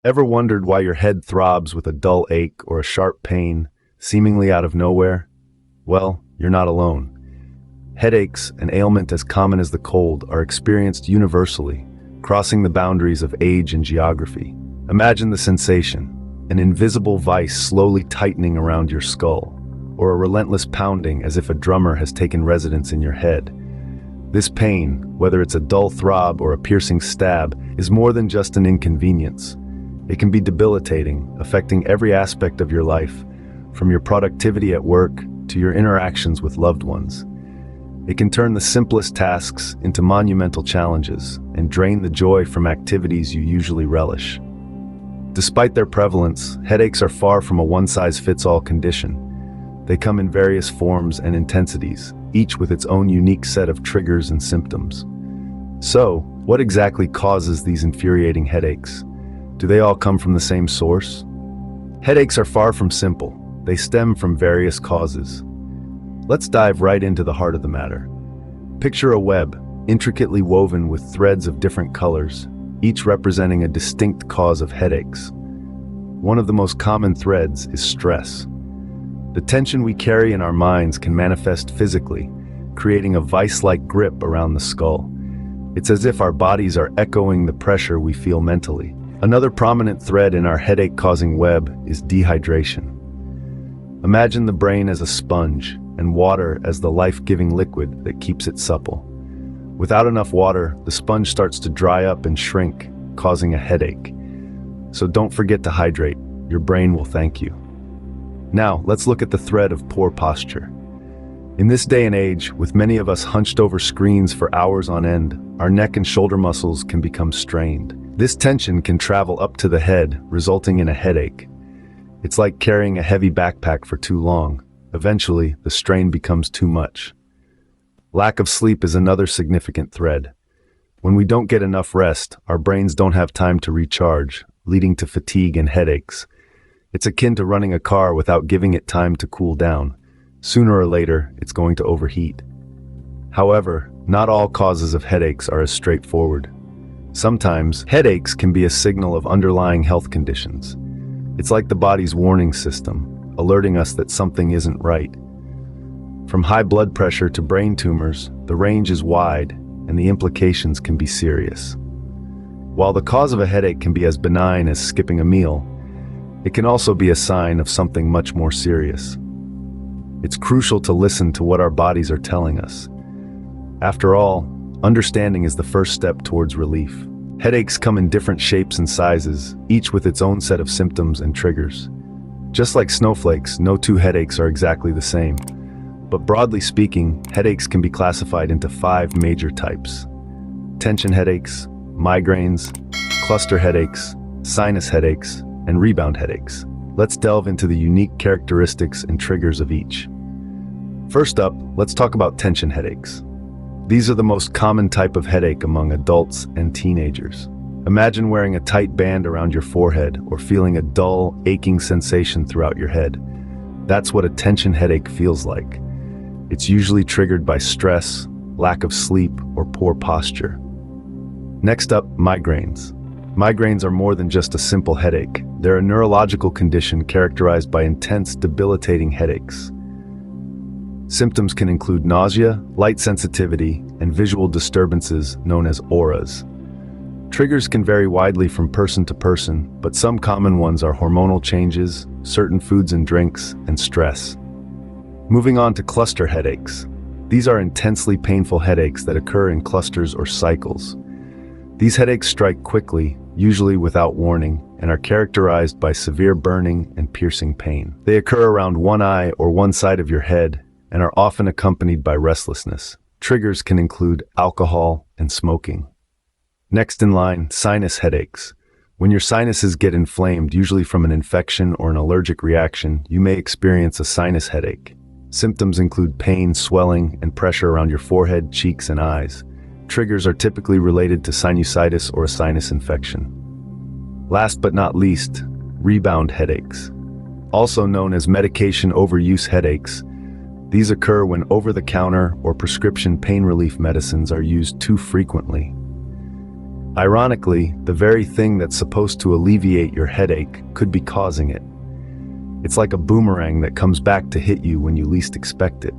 Ever wondered why your head throbs with a dull ache or a sharp pain, seemingly out of nowhere? Well, you're not alone. Headaches, an ailment as common as the cold, are experienced universally, crossing the boundaries of age and geography. Imagine the sensation, an invisible vice slowly tightening around your skull, or a relentless pounding as if a drummer has taken residence in your head. This pain, whether it's a dull throb or a piercing stab, is more than just an inconvenience. It can be debilitating, affecting every aspect of your life, from your productivity at work to your interactions with loved ones. It can turn the simplest tasks into monumental challenges and drain the joy from activities you usually relish. Despite their prevalence, headaches are far from a one-size-fits-all condition. They come in various forms and intensities, each with its own unique set of triggers and symptoms. So, what exactly causes these infuriating headaches? Do they all come from the same source? Headaches are far from simple. They stem from various causes. Let's dive right into the heart of the matter. Picture a web, intricately woven with threads of different colors, each representing a distinct cause of headaches. One of the most common threads is stress. The tension we carry in our minds can manifest physically, creating a vice-like grip around the skull. It's as if our bodies are echoing the pressure we feel mentally. Another prominent thread in our headache-causing web is dehydration. Imagine the brain as a sponge and water as the life-giving liquid that keeps it supple. Without enough water, the sponge starts to dry up and shrink, causing a headache. So don't forget to hydrate. Your brain will thank you. Now, let's look at the thread of poor posture. In this day and age, with many of us hunched over screens for hours on end, our neck and shoulder muscles can become strained. This tension can travel up to the head, resulting in a headache. It's like carrying a heavy backpack for too long. Eventually, the strain becomes too much. Lack of sleep is another significant thread. When we don't get enough rest, our brains don't have time to recharge, leading to fatigue and headaches. It's akin to running a car without giving it time to cool down. Sooner or later, it's going to overheat. However, not all causes of headaches are as straightforward. Sometimes, headaches can be a signal of underlying health conditions. It's like the body's warning system, alerting us that something isn't right. From high blood pressure to brain tumors, the range is wide, and the implications can be serious. While the cause of a headache can be as benign as skipping a meal, it can also be a sign of something much more serious. It's crucial to listen to what our bodies are telling us. After all, understanding is the first step towards relief. Headaches come in different shapes and sizes, each with its own set of symptoms and triggers. Just like snowflakes, no two headaches are exactly the same. But broadly speaking, headaches can be classified into 5 major types: tension headaches, migraines, cluster headaches, sinus headaches, and rebound headaches. Let's delve into the unique characteristics and triggers of each. First up, let's talk about tension headaches. These are the most common type of headache among adults and teenagers. Imagine wearing a tight band around your forehead or feeling a dull, aching sensation throughout your head. That's what a tension headache feels like. It's usually triggered by stress, lack of sleep, or poor posture. Next up, migraines. Migraines are more than just a simple headache. They're a neurological condition characterized by intense, debilitating headaches. Symptoms can include nausea, light sensitivity, and visual disturbances known as auras. Triggers can vary widely from person to person, but some common ones are hormonal changes, certain foods and drinks, and stress. Moving on to cluster headaches. These are intensely painful headaches that occur in clusters or cycles. These headaches strike quickly, usually without warning, and are characterized by severe burning and piercing pain. They occur around one eye or one side of your head and are often accompanied by restlessness. Triggers can include alcohol and smoking. Next in line, sinus headaches. When your sinuses get inflamed, usually from an infection or an allergic reaction, you may experience a sinus headache. Symptoms include pain, swelling, and pressure around your forehead, cheeks, and eyes. Triggers are typically related to sinusitis or a sinus infection. Last but not least, rebound headaches. Also known as medication overuse headaches, these occur when over-the-counter or prescription pain relief medicines are used too frequently. Ironically, the very thing that's supposed to alleviate your headache could be causing it. It's like a boomerang that comes back to hit you when you least expect it.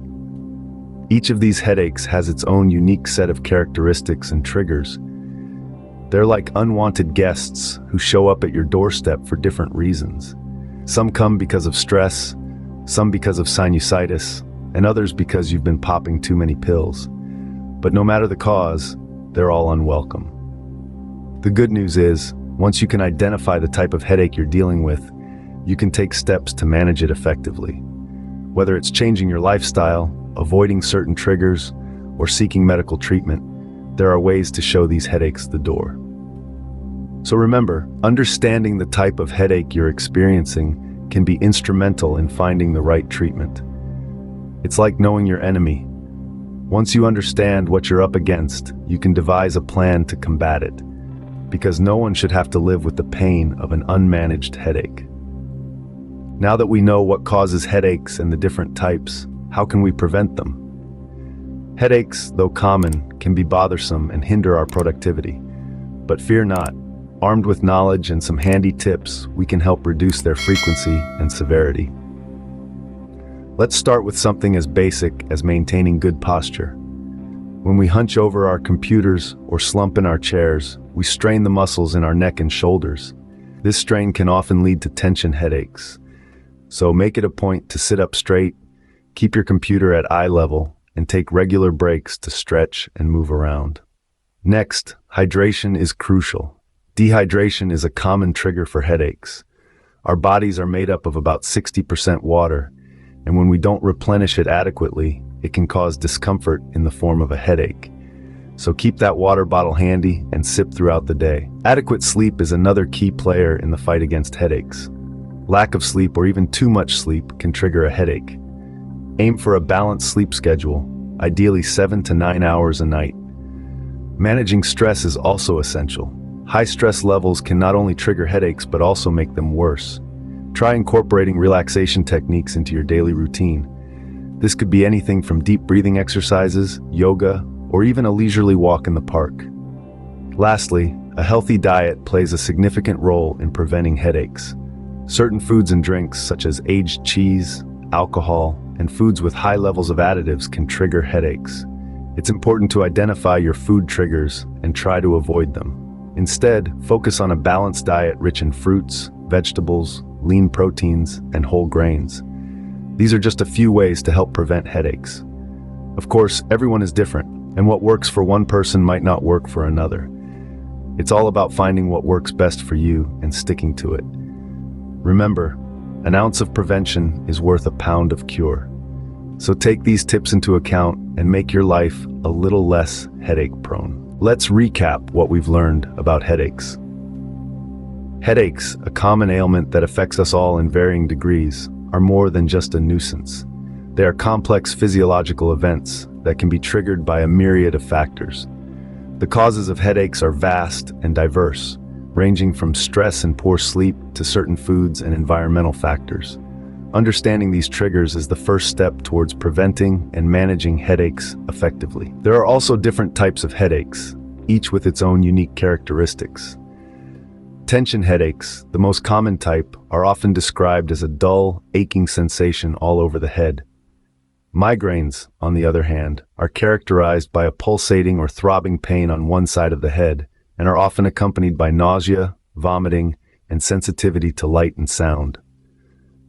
Each of these headaches has its own unique set of characteristics and triggers. They're like unwanted guests who show up at your doorstep for different reasons. Some come because of stress, some because of sinusitis, and others because you've been popping too many pills. But no matter the cause, they're all unwelcome. The good news is, once you can identify the type of headache you're dealing with, you can take steps to manage it effectively. Whether it's changing your lifestyle, avoiding certain triggers, or seeking medical treatment, there are ways to show these headaches the door. So remember, understanding the type of headache you're experiencing can be instrumental in finding the right treatment. It's like knowing your enemy. Once you understand what you're up against, you can devise a plan to combat it, because no one should have to live with the pain of an unmanaged headache. Now that we know what causes headaches and the different types, how can we prevent them? Headaches, though common, can be bothersome and hinder our productivity. But fear not. Armed with knowledge and some handy tips, we can help reduce their frequency and severity. Let's start with something as basic as maintaining good posture. When we hunch over our computers or slump in our chairs, we strain the muscles in our neck and shoulders. This strain can often lead to tension headaches. So make it a point to sit up straight, keep your computer at eye level, and take regular breaks to stretch and move around. Next, hydration is crucial. Dehydration is a common trigger for headaches. Our bodies are made up of about 60% water, and when we don't replenish it adequately, it can cause discomfort in the form of a headache. So keep that water bottle handy and sip throughout the day. Adequate sleep is another key player in the fight against headaches. Lack of sleep or even too much sleep can trigger a headache. Aim for a balanced sleep schedule, ideally 7 to 9 hours a night. Managing stress is also essential. High stress levels can not only trigger headaches but also make them worse. Try incorporating relaxation techniques into your daily routine. This could be anything from deep breathing exercises, yoga, or even a leisurely walk in the park. Lastly, a healthy diet plays a significant role in preventing headaches. Certain foods and drinks, such as aged cheese, alcohol, and foods with high levels of additives can trigger headaches. It's important to identify your food triggers and try to avoid them. Instead, focus on a balanced diet rich in fruits, vegetables, lean proteins, and whole grains. These are just a few ways to help prevent headaches. Of course, everyone is different, and what works for one person might not work for another. It's all about finding what works best for you and sticking to it. Remember, an ounce of prevention is worth a pound of cure. So take these tips into account and make your life a little less headache-prone. Let's recap what we've learned about headaches. Headaches, a common ailment that affects us all in varying degrees, are more than just a nuisance. They are complex physiological events that can be triggered by a myriad of factors. The causes of headaches are vast and diverse, ranging from stress and poor sleep to certain foods and environmental factors. Understanding these triggers is the first step towards preventing and managing headaches effectively. There are also different types of headaches, each with its own unique characteristics. Tension headaches, the most common type, are often described as a dull, aching sensation all over the head. Migraines, on the other hand, are characterized by a pulsating or throbbing pain on one side of the head and are often accompanied by nausea, vomiting, and sensitivity to light and sound.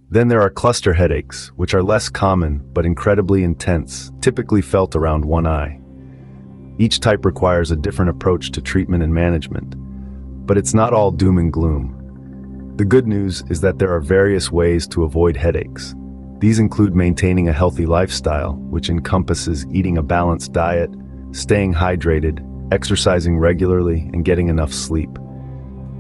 Then there are cluster headaches, which are less common but incredibly intense, typically felt around one eye. Each type requires a different approach to treatment and management, but it's not all doom and gloom. The good news is that there are various ways to avoid headaches. These include maintaining a healthy lifestyle, which encompasses eating a balanced diet, staying hydrated, exercising regularly, and getting enough sleep.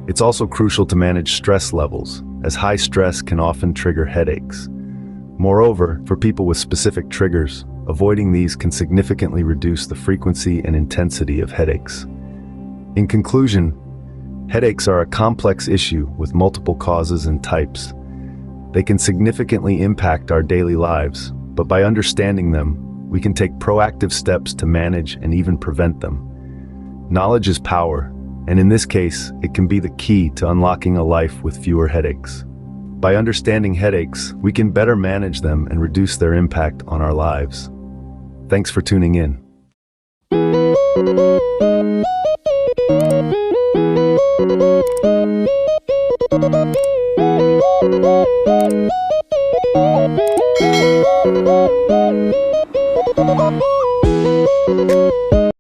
It's also crucial to manage stress levels, as high stress can often trigger headaches. Moreover, for people with specific triggers, avoiding these can significantly reduce the frequency and intensity of headaches. In conclusion, headaches are a complex issue with multiple causes and types. They can significantly impact our daily lives, but by understanding them, we can take proactive steps to manage and even prevent them. Knowledge is power, And in this case, it can be the key to unlocking a life with fewer headaches. By understanding headaches, we can better manage them and reduce their impact on our lives. Thanks for tuning in.